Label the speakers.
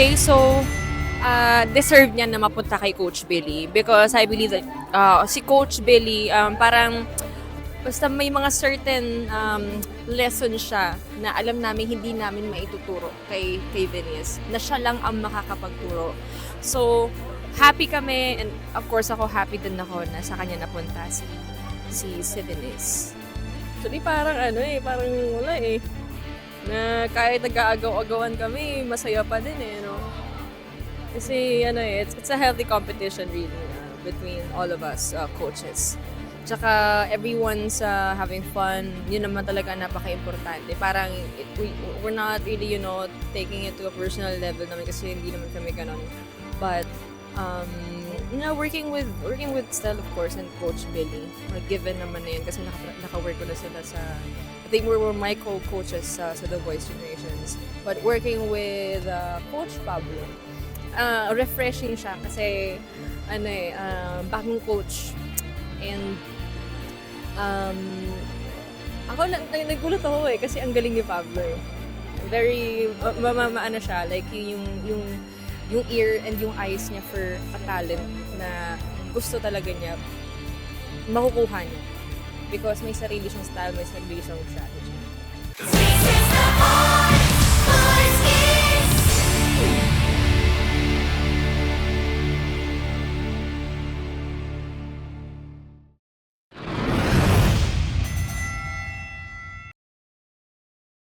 Speaker 1: Okay, so deserve niya na mapunta kay Coach Billy because I believe that si Coach Billy parang basta may mga certain lesson siya na alam namin hindi namin maituturo kay Venice, na siya lang ang makakapagturo. So, happy kami and of course ako happy din ako na sa kanya napunta si Venice. So, di parang parang wala na kahit nag-aagaw-agawan kami, masaya pa din no? Kasi it's a healthy competition really between all of us coaches. Tsaka everyone's having fun. Yun naman talaga napaka-importante. Parang we're not really, taking it to a personal level naman kasi hindi naman kami ganun. But, working with Stella, of course, and Coach Billy. Given naman na yun kasi naka-work ko na sila I think we were my co-coaches sa The Voice Generations. But working with Coach Pablo, refreshing siya kasi, bagong coach. And ako nagulat ako kasi ang galing ni Pablo Very maano siya, like yung ear and yung eyes niya for a talent na gusto talaga niya makukuha niya. Because may sarili siyang style, may sarili siyang strategy.